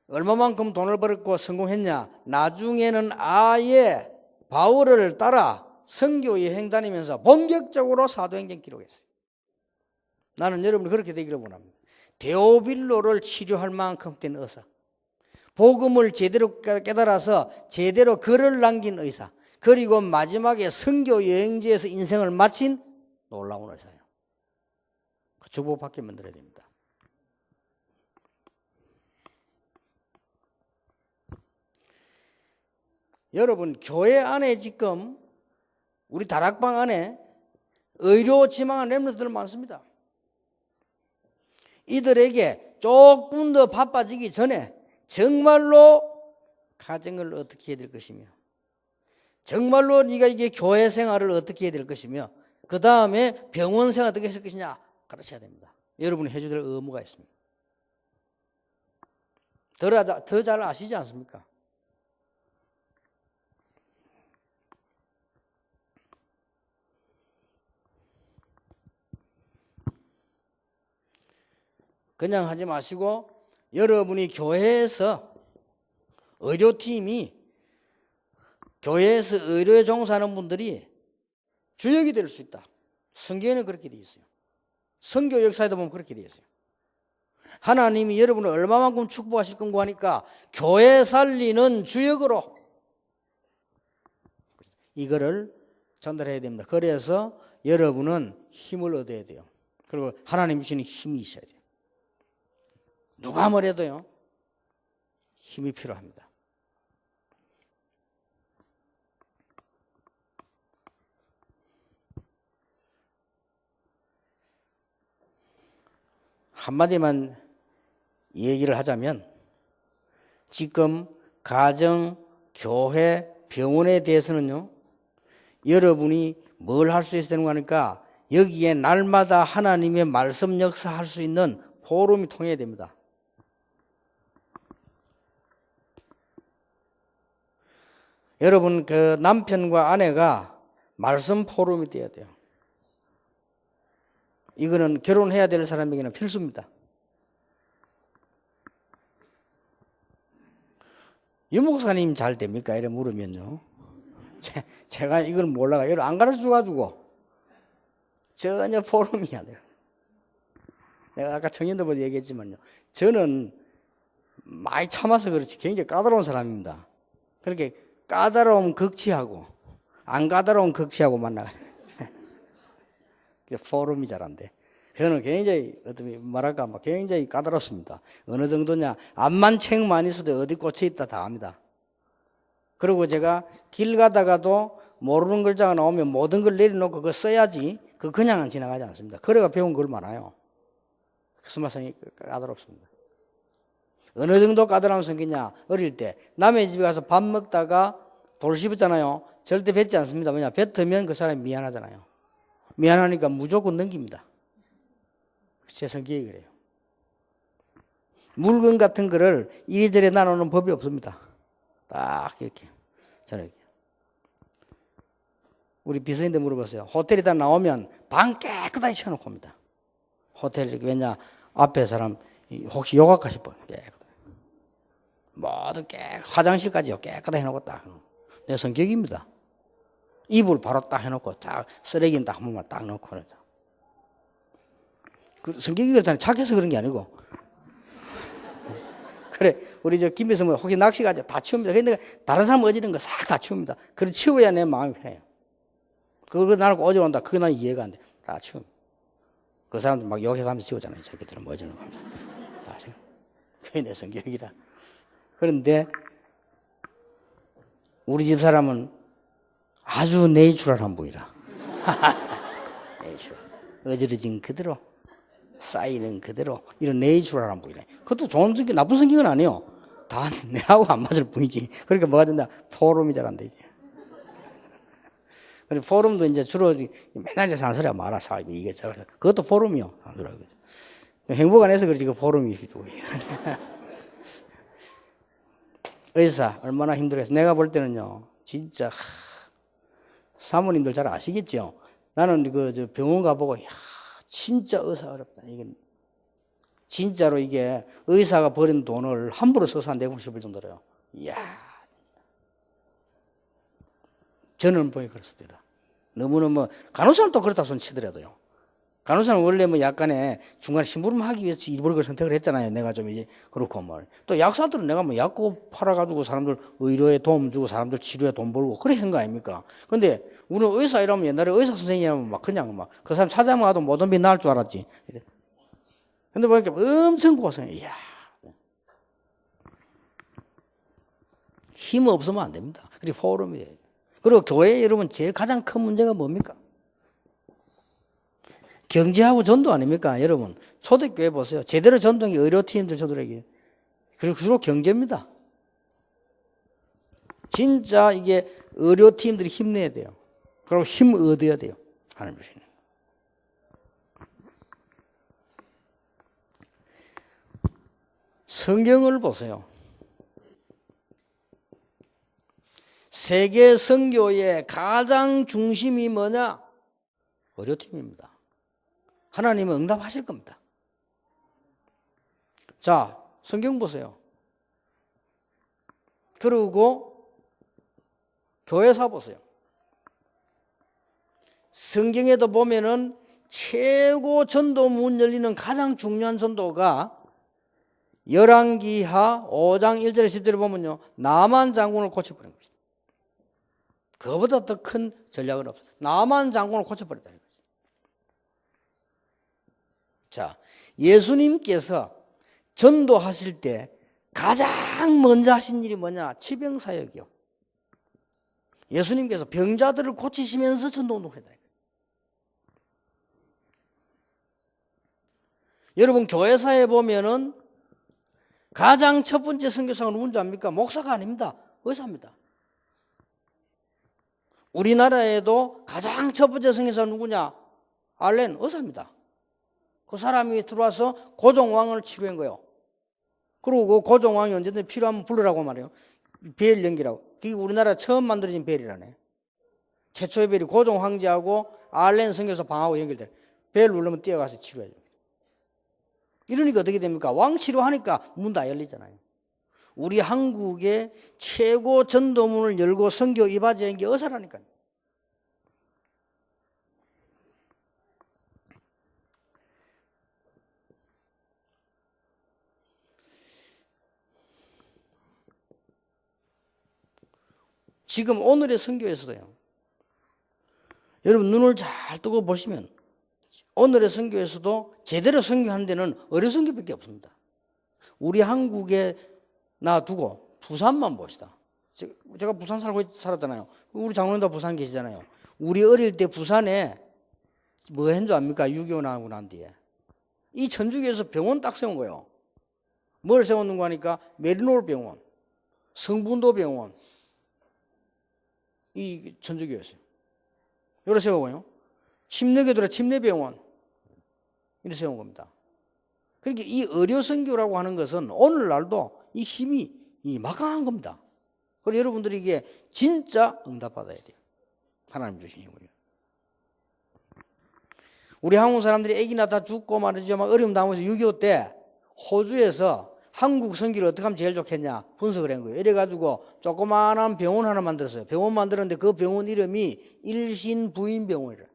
얼마만큼 돈을 벌었고 성공했냐. 나중에는 아예 바울을 따라 선교 여행 다니면서 본격적으로 사도행전 기록했어요. 나는 여러분이 그렇게 되기를 원합니다. 데오빌로를 치료할 만큼 된 의사, 복음을 제대로 깨달아서 제대로 글을 남긴 의사, 그리고 마지막에 선교 여행지에서 인생을 마친 놀라운 의사예요. 축복받게 만들어야 됩니다. 여러분, 교회 안에 지금 우리 다락방 안에 의료 지망한 렘넌트들 많습니다. 이들에게 조금 더 바빠지기 전에 정말로 가정을 어떻게 해야 될 것이며, 정말로 네가 이게 교회 생활을 어떻게 해야 될 것이며, 그 다음에 병원 생활 어떻게 했을 것이냐 가르쳐야 됩니다. 여러분이 해줘야 될 의무가 있습니다. 더 잘 아시지 않습니까? 그냥 하지 마시고 여러분이 교회에서 의료팀이 교회에서 의료에 종사하는 분들이 주역이 될 수 있다. 성경에는 그렇게 되어 있어요. 선교 역사에도 보면 그렇게 되어 있어요. 하나님이 여러분을 얼마만큼 축복하실 건고 하니까 교회 살리는 주역으로 이거를 전달해야 됩니다. 그래서 여러분은 힘을 얻어야 돼요. 그리고 하나님 주시는 힘이 있어야 돼요. 누가 뭐래도요, 힘이 필요합니다. 한마디만 얘기를 하자면 지금 가정, 교회, 병원에 대해서는요, 여러분이 뭘 할 수 있어야 되는 거니까 여기에 날마다 하나님의 말씀 역사할 수 있는 포럼이 통해야 됩니다. 여러분, 그 남편과 아내가 말씀 포럼이 돼야 돼요. 이거는 결혼해야 될 사람에게는 필수입니다. 유 목사님 잘 됩니까? 이래 물으면요, 제가 이걸 몰라가 이걸 안 가르쳐 줘가지고 전혀 포럼이 안 돼요. 내가 아까 청년들보다 얘기했지만요, 저는 많이 참아서 그렇지 굉장히 까다로운 사람입니다. 그렇게 까다로움 극치하고 안 까다로움 극치하고 만나가지고 포럼이 잘 안 돼. 저는 굉장히 어떻게 말할까 굉장히 까다롭습니다. 어느 정도냐, 앞만 책만 있어도 어디 꽂혀 있다 다 압니다. 그리고 제가 길 가다가도 모르는 글자가 나오면 모든 걸 내려놓고 그거 써야지 그냥은 지나가지 않습니다. 그래가 배운 걸 많아요. 스마성이 까다롭습니다. 어느 정도 까다로운 성격이냐, 어릴 때 남의 집에 가서 밥 먹다가 돌 씹었잖아요. 절대 뱉지 않습니다. 왜냐, 뱉으면 그 사람이 미안하잖아요. 미안하니까 무조건 넘깁니다. 제 성격이 그래요. 물건 같은 거를 이리저리 나누는 법이 없습니다. 딱 이렇게 저는 이렇게. 우리 비서인데 물어봤어요. 호텔에다 나오면 방 깨끗하게 치워놓고 옵니다. 호텔 이렇게. 왜냐, 앞에 사람 혹시 욕할까 싶어요. 깨끗하게. 모두 화장실까지요 깨끗하게 해놓고 딱. 내 성격입니다. 이불 바로 딱 해놓고 딱 쓰레기는 딱 한 번만 딱 넣고. 그 성격이 그렇다니 착해서 그런 게 아니고. 그래, 우리 저 김비서 뭐 혹시 낚시 가자 다 치웁니다. 근데 다른 사람 어지른 거 싹 다 치웁니다. 그래 치워야 내 마음이 편해요. 그거 나를 어지러운다. 그거 난 이해가 안 돼. 다 치웁니다. 그 사람들 막 욕해가면서 치우잖아요. 자기들은 뭐 어지러운 가면서. 다 치워. 그게 내 성격이라. 그런데 우리 집 사람은 아주 내추럴한 분이라. 내추럴. 어지러진 그대로, 쌓이는 그대로, 이런 내추럴한 분이라. 그것도 좋은 성격, 나쁜 성격은 아니에요. 다 내하고 안 맞을 뿐이지. 그러니까 뭐가 된다? 포럼이 잘 안 되지. 포럼도 이제 주로 맨날 이제 사는 소리가 많아. 사업이 이게 저래. 그것도 포럼이요. 행복 안 해서 그렇지, 그 포럼이 이렇게 주고. 의사, 얼마나 힘들어서. 내가 볼 때는요, 진짜, 사모님들 잘 아시겠죠? 나는 저 병원 가보고, 진짜 의사 어렵다. 이게, 진짜로 이게 의사가 버린 돈을 함부로 써서 한 내고 싶을 정도로요. 이야. 저는 보기 그렇습니다. 너무너무, 간호사는 또 그렇다 손 치더라도요. 간호사는 원래 뭐 약간의 중간에 심부름하기 위해서 일부러 그 선택을 했잖아요. 내가 좀 이제 그렇고 뭘. 또 약사들은 내가 뭐 약국 팔아가지고 사람들 의료에 도움 주고 사람들 치료에 돈 벌고 그래 한 거 아닙니까? 근데 우리는 의사 이러면 옛날에 의사 선생님이라면 막 그냥 막 그 사람 찾아만 가도 모든 비 나을 줄 알았지. 근데 보니까 엄청 고생해. 이야. 힘 없으면 안 됩니다. 그리고 포럼이 돼요. 그리고 교회 여러분 제일 가장 큰 문제가 뭡니까? 경제하고 전도 아닙니까? 여러분 초대교회 보세요. 제대로 전도한 게 의료팀들 저들에게. 그리고 주로 경제입니다. 진짜 이게 의료팀들이 힘내야 돼요. 그리고 힘 얻어야 돼요. 하나님 주시는. 성경을 보세요. 세계 선교의 가장 중심이 뭐냐? 의료팀입니다. 하나님은 응답하실 겁니다. 자, 성경 보세요. 그리고 교회사 보세요. 성경에도 보면은 최고 전도 문 열리는 가장 중요한 전도가 열왕기하 5장 1절 10절에 보면요. 나만 장군을 고쳐버린 것이다. 그거보다 더 큰 전략은 없어요. 나만 장군을 고쳐버렸다는 거죠. 자, 예수님께서 전도하실 때 가장 먼저 하신 일이 뭐냐? 치병사역이요. 예수님께서 병자들을 고치시면서 전도운동을 했다. 여러분 교회사에 보면은 가장 첫 번째 선교사가 누군지 압니까? 목사가 아닙니다. 의사입니다. 우리나라에도 가장 첫 번째 선교사가 누구냐? 알렌 의사입니다. 그 사람이 들어와서 고종왕을 치료한 거예요. 그리고 고종왕이 언제든 필요하면 부르라고 말해요. 벨 연기라고. 그게 우리나라 처음 만들어진 벨이라네. 최초의 벨이 고종 황제하고 알렌 선교사 방하고 연결돼. 벨 누르면 뛰어가서 치료해요. 이러니까 어떻게 됩니까? 왕 치료하니까 문 다 열리잖아요. 우리 한국의 최고 전도문을 열고 선교 이바지한 게 의사라니까요. 지금 오늘의 선교에서도요. 여러분 눈을 잘 뜨고 보시면 오늘의 선교에서도 제대로 선교한 데는 의료 선교밖에 없습니다. 우리 한국에 놔두고 부산만 봅시다. 제가 부산 살았잖아요. 우리 장로님도 부산 계시잖아요. 우리 어릴 때 부산에 뭐 했는 줄 압니까? 6.25 나고 난 뒤에. 이 천주교에서 병원 딱 세운 거예요. 뭘 세웠는가 하니까 메리노르 병원, 성분도 병원, 이 천주교였어요. 여기를 세우고요. 침례교들의 침례병원 이렇게 세운 겁니다. 그러니까 이 의료선교라고 하는 것은 오늘날도 이 힘이 막강한 겁니다. 그래서 여러분들이 이게 진짜 응답받아야 돼요. 하나님 주신 힘을요. 우리 한국 사람들이 애기 낳다 죽고 말이죠. 막 어려움 당하면서 6.25 때 호주에서 한국 선교를 어떻게 하면 제일 좋겠냐 분석을 한 거예요. 이래가지고 조그마한 병원 하나 만들었어요. 병원 만들었는데 그 병원 이름이 일신부인병원이래요.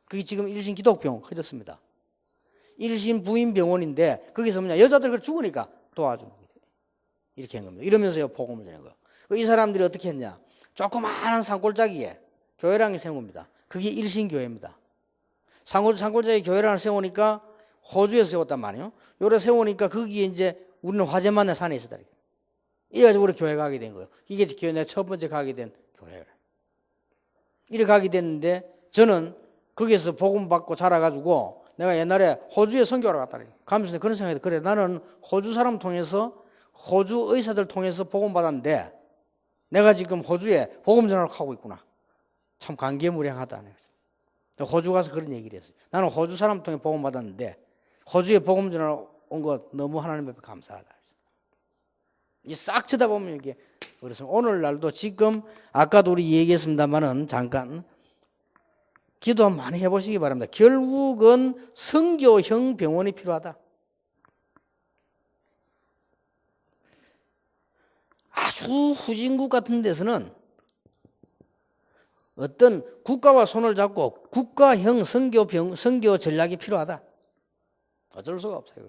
그게 지금 일신기독병원 커졌습니다. 일신부인병원인데 거기서 뭐냐 여자들 죽으니까 도와주는 거예요. 이렇게 한 겁니다. 이러면서요 복음을 전한 거예요. 이 사람들이 어떻게 했냐 조그마한 산골짜기에 교회랑을 세운 겁니다. 그게 일신교회입니다. 산골짜기 교회랑을 세우니까 호주에서 세웠단 말이에요. 요래 세우니까 거기에 이제 우리는 화재만의 산에 있었다. 이래가지고 우리 교회 가게 된 거예요. 이게 교회 내가 첫 번째 가게 된 교회를. 이래 가게 됐는데 저는 거기에서 복음 받고 자라가지고 내가 옛날에 호주에 선교하러 갔다. 가면서 그런 생각이 그래 나는 호주 사람 통해서 호주 의사들 통해서 복음 받았는데 내가 지금 호주에 복음 전하러 가고 있구나. 참 감개무량하다. 호주 가서 그런 얘기를 했어요. 나는 호주 사람 통해 복음 받았는데 호주에 복음 전하러 온 거 너무 하나님 앞에 감사하다. 이 싹 쳐다보면 이게 그래서 오늘날도 지금 아까도 우리 얘기했습니다만은 잠깐 기도 많이 해보시기 바랍니다. 결국은 선교형 병원이 필요하다. 아주 후진국 같은 데서는 어떤 국가와 손을 잡고 국가형 선교 전략이 필요하다. 어쩔 수가 없어요.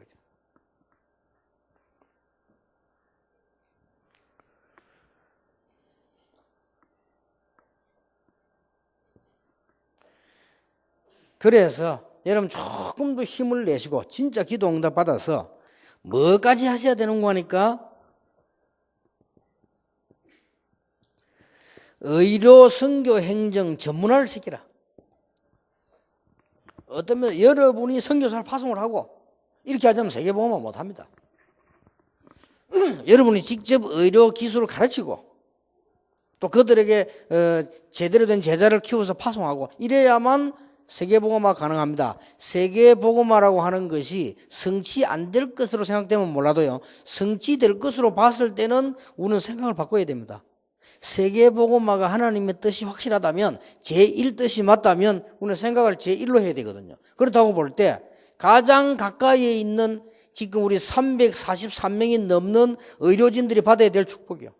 그래서 여러분 조금 더 힘을 내시고 진짜 기도 응답 받아서 뭐까지 하셔야 되는 거니까 의료 선교 행정 전문화를 시키라. 어떤 면 여러분이 선교사를 파송을 하고 이렇게 하자면 세계복음화 못합니다. 여러분이 직접 의료 기술을 가르치고 또 그들에게 제대로 된 제자를 키워서 파송하고 이래야만 세계복음화 가능합니다. 세계복음화라고 하는 것이 성취 안 될 것으로 생각되면 몰라도요, 성취될 것으로 봤을 때는 우리는 생각을 바꿔야 됩니다. 세계복음화가 하나님의 뜻이 확실하다면, 제1뜻이 맞다면 우리는 생각을 제1로 해야 되거든요. 그렇다고 볼 때 가장 가까이에 있는 지금 우리 343명이 넘는 의료진들이 받아야 될 축복이요.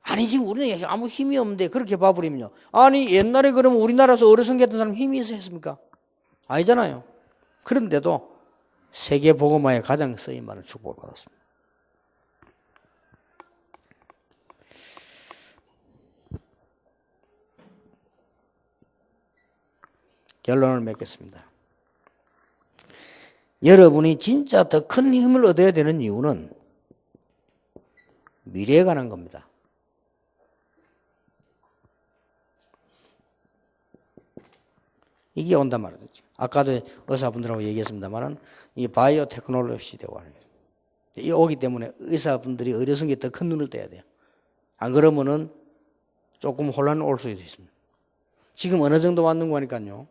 아니 지금 우리는 아무 힘이 없는데 그렇게 봐버리면요. 아니 옛날에 그러면 우리나라에서 어르선교했던 사람 힘이 있어 했습니까? 아니잖아요. 그런데도 세계복음화에 가장 쓰임받는 축복을 받았습니다. 결론을 맺겠습니다. 여러분이 진짜 더 큰 힘을 얻어야 되는 이유는 미래에 관한 겁니다. 이게 온단 말이죠. 아까도 의사분들하고 얘기했습니다만은 이 바이오 테크놀로지 시대가 이 오기 때문에 의사분들이 의료선교에 더 큰 눈을 떼야 돼요. 안 그러면은 조금 혼란 올 수 있습니다. 지금 어느 정도 왔는 거니까요.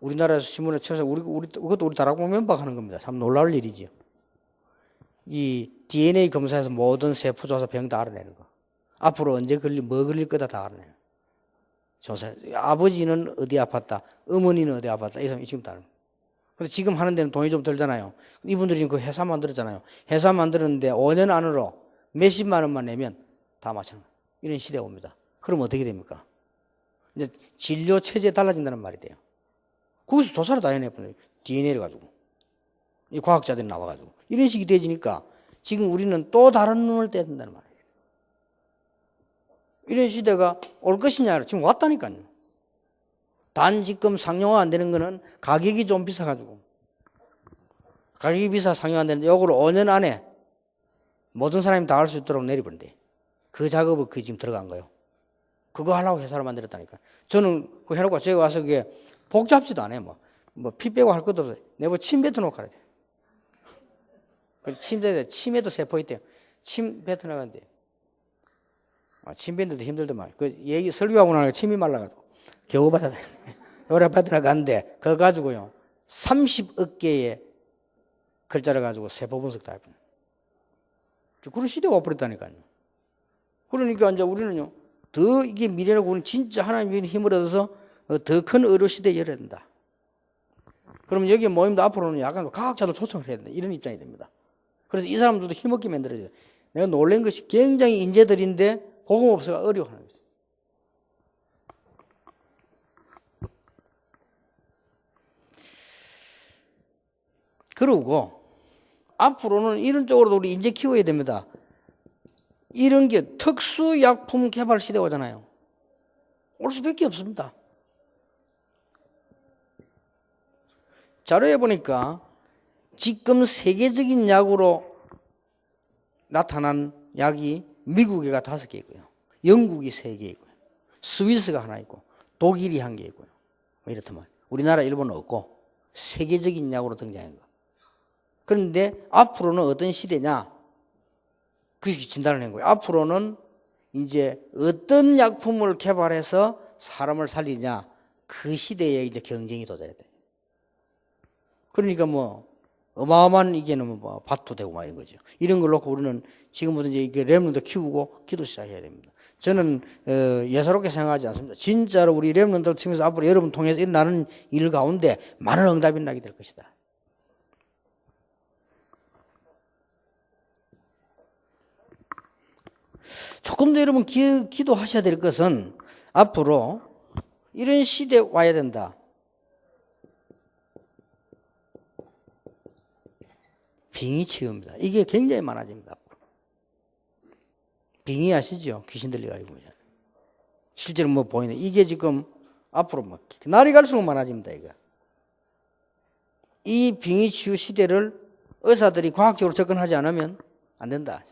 우리나라에서 신문에 쳐서 그것도 우리 다락방 멤버가 하는 겁니다. 참 놀라울 일이지요. 이 DNA 검사에서 모든 세포 조사 병 다 알아내는 거. 앞으로 언제 뭐 걸릴 거다 다 알아내는 거. 조사. 아버지는 어디 아팠다. 어머니는 어디 아팠다. 이 사람이 지금 다 알아내는 거. 근데 지금 하는 데는 돈이 좀 들잖아요. 이분들이 그 회사 만들었잖아요. 회사 만들었는데 5년 안으로 몇십만 원만 내면 다 맞추는 거예요. 이런 시대가 옵니다. 그럼 어떻게 됩니까? 이제 진료 체제에 달라진다는 말이 돼요. 거기서 조사를 다 해내버려요. DNA를 가지고. 이 과학자들이 나와가지고. 이런 식이 돼지니까 지금 우리는 또 다른 눈을 떼야 된다는 말이에요. 이런 시대가 올 것이냐, 지금 왔다니까요. 단 지금 상용화 안 되는 거는 가격이 좀 비싸가지고. 가격이 비싸 상용 안 되는데 이걸 5년 안에 모든 사람이 다 할 수 있도록 내려버린대. 그 작업을 그 지금 들어간 거예요. 그거 하려고 회사를 만들었다니까. 저는 그거 해놓고 제가 와서 그게 복잡지도 않아요. 뭐 피 빼고 할 것도 없어요. 내가 침 뱉어놓고 가야 돼. 침에도 세포 있대요. 침 뱉어나가는데. 침 뱉는데 힘들더만. 그 얘기 설교하고 나니까 침이 말라가지고. 겨우 받아야 돼. 요래 뱉어나가는데, 그거 가지고요. 30억 개의 글자를 가지고 세포 분석 다 해버려요. 그런 시대가 와버렸다니까요. 그러니까 이제 우리는요. 더 이게 미래라고 우리는 진짜 하나님의 힘을 얻어서 더 큰 의료 시대에 열어야 된다. 그러면 여기 모임도 앞으로는 약간 과학자도 초청을 해야 된다. 이런 입장이 됩니다. 그래서 이 사람들도 힘없게 만들어야 돼요. 내가 놀란 것이 굉장히 인재들인데 복음 없어가 어려워하는 거죠. 그리고 앞으로는 이런 쪽으로도 우리 인재 키워야 됩니다. 이런 게 특수약품 개발 시대가 오잖아요. 올 수밖에 없습니다. 자료에 보니까 지금 세계적인 약으로 나타난 약이 미국에가 5개 있고요. 영국이 3개 있고요. 스위스가 하나 있고 독일이 1개 있고요. 이렇다면 우리나라, 일본은 없고 세계적인 약으로 등장한 거. 그런데 앞으로는 어떤 시대냐? 그렇게 진단을 한 거예요. 앞으로는 이제 어떤 약품을 개발해서 사람을 살리냐, 그 시대에 이제 경쟁이 도전해야 돼. 그러니까 어마어마한 이게는 밭도 되고 막 이런 거죠. 이런 걸 놓고 우리는 지금부터 이제 이게 렘넌트 키우고 기도 시작해야 됩니다. 저는 예사롭게 생각하지 않습니다. 진짜로 우리 렘넌트를 통해서 앞으로 여러분 통해서 일어나는 일 가운데 많은 응답이 나게 될 것이다. 조금 더 여러분 기도하셔야 될 것은 앞으로 이런 시대에 와야 된다. 빙의 치유입니다. 이게 굉장히 많아집니다. 빙의 아시죠? 귀신 들려가지고. 실제로 보이네. 이게 지금 앞으로 막 날이 갈수록 많아집니다. 이거. 이 빙의치유 시대를 의사들이 과학적으로 접근하지 않으면 안 된다.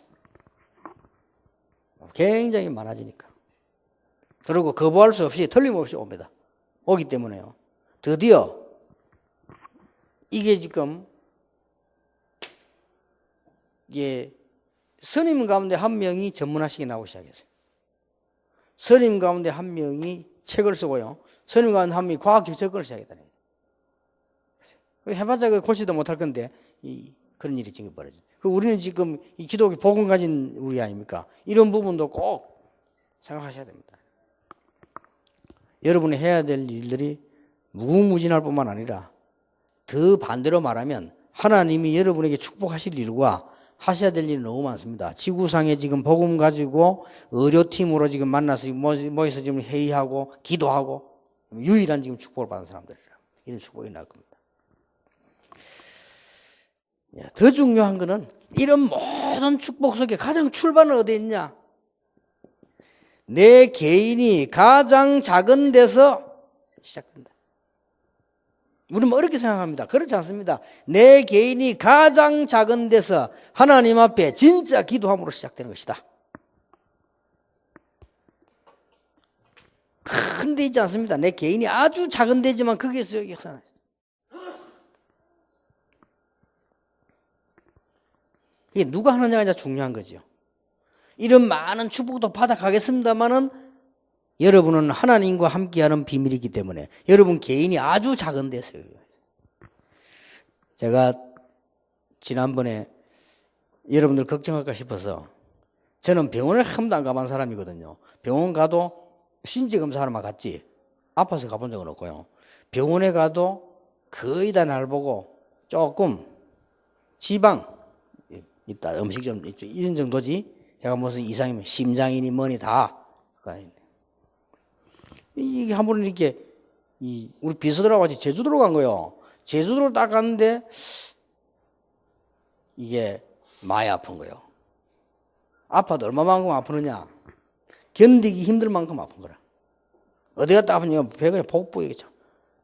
굉장히 많아지니까. 그리고 거부할 수 없이 틀림없이 옵니다. 오기 때문에요. 드디어 이게 지금 이게 스님 가운데 한 명이 전문화식이 나오기 시작했어요. 스님 가운데 한 명이 책을 쓰고요. 스님 가운데 한 명이 과학적 접근을 시작했다는 거예요. 해봤자 고치도 못할 건데 그런 일이 지금 벌어져요. 우리는 지금 이 기독교 복음 가진 우리 아닙니까? 이런 부분도 꼭 생각하셔야 됩니다. 여러분이 해야 될 일들이 무궁무진할 뿐만 아니라 더 반대로 말하면 하나님이 여러분에게 축복하실 일과 하셔야 될 일이 너무 많습니다. 지구상에 지금 복음 가지고 의료팀으로 지금 만나서 모여서 지금 회의하고 기도하고 유일한 지금 축복을 받은 사람들이라 이런 축복이 날 겁니다. 더 중요한 거는 이런 모든 축복 속에 가장 출발은 어디 있냐? 내 개인이 가장 작은 데서 시작된다. 우리는 어렵게 생각합니다. 그렇지 않습니다. 내 개인이 가장 작은 데서 하나님 앞에 진짜 기도함으로 시작되는 것이다. 큰 데 있지 않습니다. 내 개인이 아주 작은 데지만 거기에서 역사는 이게 누가 하느냐가 이제 중요한 거죠. 이런 많은 축복도 받아가겠습니다만은 여러분은 하나님과 함께하는 비밀이기 때문에 여러분 개인이 아주 작은 데서요. 제가 지난번에 여러분들 걱정할까 싶어서 저는 병원을 한 번도 안 가본 사람이거든요. 병원 가도 신체 검사하러만 갔지 아파서 가본 적은 없고요. 병원에 가도 거의 다 날 보고 조금 지방 있다 음식 좀 이런 정도지 제가 무슨 이상이면 심장이니 뭐니 다 이게 한 번은 이렇게 우리 비서들하고 같이 제주도로 간 거예요. 제주도로 딱 갔는데 이게 많이 아픈 거예요. 아파도 얼마만큼 아프느냐 견디기 힘들 만큼 아픈 거라. 어디 갔다 아프냐 배가 복부에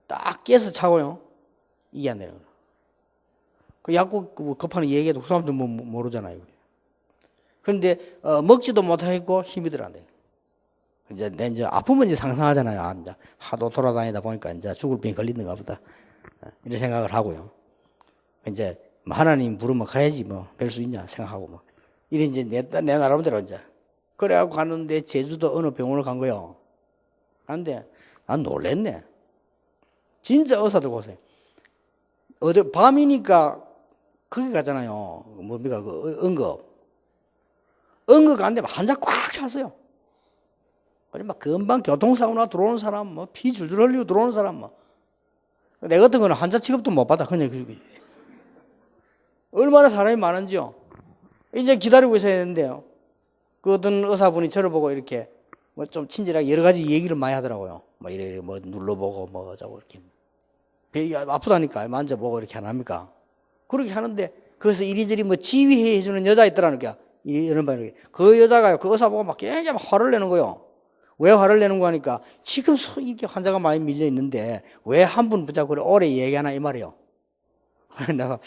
딱 깨서 차고요. 이게 안 되는 거라. 그 약국 급하는 얘기해도 그 사람들 모르잖아요. 그런데 먹지도 못하고 힘이 들어 안 돼요. 이제 아프면 이제 상상하잖아요. 이제 하도 돌아다니다 보니까 이제 죽을 병이 걸리는가 보다. 이런 생각을 하고요. 이제 하나님 부르면 가야지 뭐 별 수 있냐 생각하고 뭐. 이래 이제 내 나름대로 이제 그래갖고 갔는데 제주도 어느 병원을 간 거요. 근데 난 놀랬네. 진짜 의사들 보세요. 어디 밤이니까 거기 가잖아요. 뭡니까 그 응급 갔는데 환자 꽉 찼어요. 막 금방 교통사고나 들어오는 사람, 뭐 피 줄줄 흘리고 들어오는 사람, 뭐 내 같은 거는 환자 취급도 못 받아. 그냥 얼마나 사람이 많은지요. 이제 기다리고 있어야 되는데요. 그 어떤 의사분이 저를 보고 이렇게 뭐 좀 친절하게 여러 가지 얘기를 많이 하더라고요. 뭐 이래 뭐 눌러보고 뭐 어쩌고 이렇게 배가 아프다니까 만져보고 이렇게 안 합니까? 그렇게 하는데 거기서 이리저리 뭐 지휘해 주는 여자 있더라니까. 이런 말이 그 여자가요 그 의사 보고 막 굉장히 화를 내는 거요. 왜 화를 내는 거 하니까 지금 이렇게 환자가 많이 밀려 있는데 왜 한 분 붙잡고 그래 오래 얘기하나 이 말이에요. 내가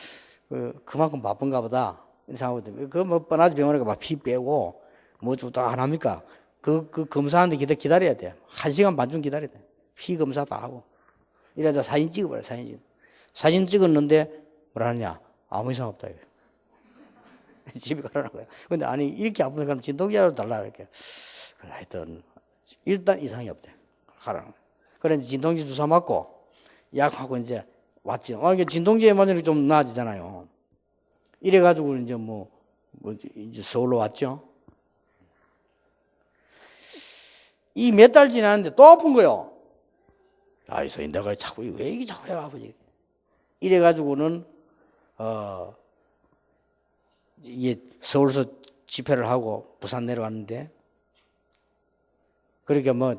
그만큼 바쁜가 보다 이런 생각하거든요. 뭐 뻔하지 병원에 막 피 빼고 뭐 좀 또 안 합니까? 그 검사하는데 기다려야 돼. 1시간 반쯤 기다려야 돼. 피 검사 다 하고 이래서 사진 찍어버려. 사진 찍었는데 뭐라 하냐 아무 이상 없다 이거. 집에 가라는 거야. 근데 아니 이렇게 아픈 사람 진통제라도 달라 이렇게. 하여튼 일단 이상이 없대. 가라는 거야. 그래 진통제 주사 맞고 약하고 이제 왔죠. 이게 진통제에 맞으니까 좀 나아지잖아요. 이래가지고 이제 이제 서울로 왔죠. 이 몇 달 지났는데 또 아픈 거요. 그래서 내가 자꾸 왜 이게 자꾸 해가 아프지? 이래가지고는 이게 서울서 집회를 하고 부산 내려왔는데 그러니까 뭐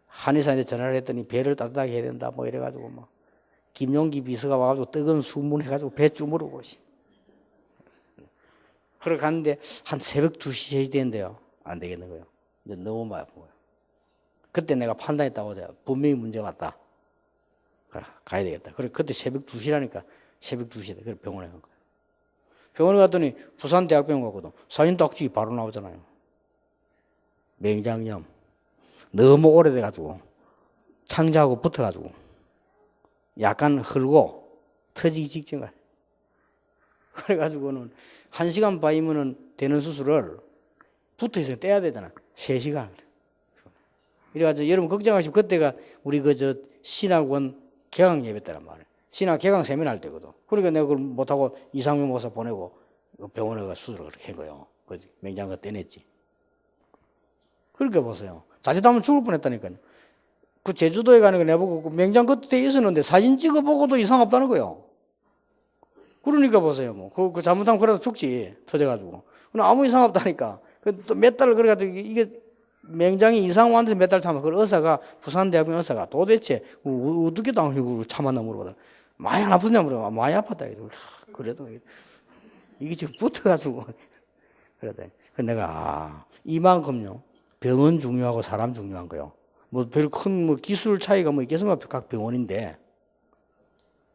한의사한테 전화를 했더니 배를 따뜻하게 해야 된다 뭐 이래가지고 뭐 김용기 비서가 와가지고 뜨거운 수문 해가지고 배 주무르고 그렇게 갔는데 한 새벽 2시 3시 된대요. 안 되겠는 거예요. 이제 너무 많이 아픈 거예요. 그때 내가 판단했다고 해서 분명히 문제가 왔다. 그래, 가야 되겠다. 그래, 그때 새벽 2시라니까 새벽 2시에 그래 병원에 간 거야. 병원에 갔더니 부산대학병원 갔거든. 사진 딱 찍이 바로 나오잖아요. 맹장염. 너무 오래돼가지고 창자하고 붙어가지고 약간 흘고 터지기 직전 가요. 그래가지고는 1시간 반이면 되는 수술을 붙어있어서 떼야 되잖아. 3시간. 이래가지고 여러분 걱정하시면 그때가 우리 신학원 개강 예배 때란 말이에요. 신학 개강 세미나 할 때거든. 그러니까 내가 그걸 못하고 이상민 목사 보내고 병원에 가 수술을 그렇게 한 거예요. 그 맹장가 떼냈지. 그렇게 보세요. 자칫하면 죽을 뻔했다니까요. 그 제주도에 가는 거 내보고 그 맹장 끝에 있었는데 사진 찍어보고도 이상 없다는 거예요. 그러니까 보세요. 뭐. 그 잘못하면 그래도 죽지. 터져가지고. 아무 이상 없다니까. 또 몇 달을 그래가지고 이게 맹장이 이상 왔는데 몇 달 참아. 그 의사가, 부산대학병원 의사가 도대체 어떻게 당신을 참았나 물어보더라. 많이 안 아프냐 물어봐. 많이 아팠다. 그래도 이게 지금 붙어가지고. 그래도. 내가, 이만큼요. 병은 중요하고 사람 중요한 거요. 뭐 별 큰 기술 차이가 뭐 있겠으면 각 병원인데.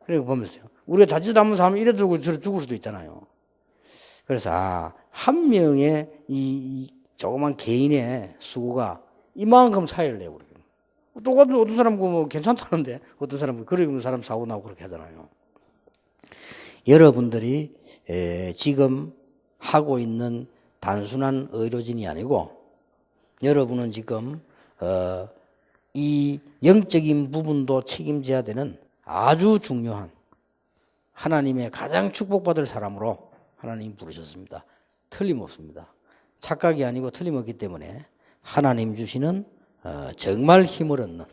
그러니까 보면서요. 우리가 자칫하면 사람이 이래 죽고 저래 죽을 수도 있잖아요. 그래서 한 명의 이 조그만 개인의 수고가 이만큼 차이를 내고 그래요. 똑같은 어떤 사람은 뭐 괜찮다는데 어떤 사람은 그러면 사람 사고 나고 그렇게 하잖아요. 여러분들이 지금 하고 있는 단순한 의료진이 아니고 여러분은 지금 이 영적인 부분도 책임져야 되는 아주 중요한 하나님의 가장 축복받을 사람으로 하나님 부르셨습니다. 틀림없습니다. 착각이 아니고 틀림없기 때문에 하나님 주시는 정말 힘을 얻는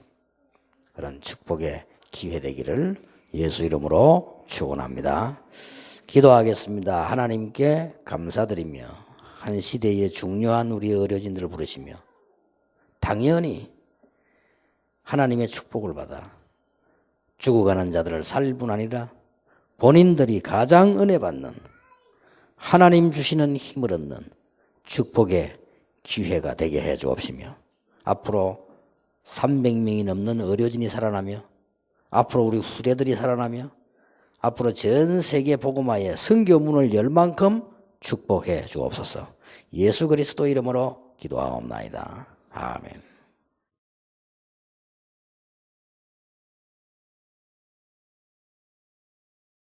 그런 축복의 기회 되기를 예수 이름으로 축원합니다. 기도하겠습니다. 하나님께 감사드리며 한 시대의 중요한 우리 의료진들을 부르시며 당연히 하나님의 축복을 받아 죽어가는 자들을 살릴 뿐 아니라 본인들이 가장 은혜 받는 하나님 주시는 힘을 얻는 축복의 기회가 되게 해 주옵시며 앞으로 300명이 넘는 의료진이 살아나며 앞으로 우리 후대들이 살아나며 앞으로 전 세계 복음화의 선교문을 열 만큼 축복해 주옵소서. 예수 그리스도 이름으로 기도하옵나이다. 아멘.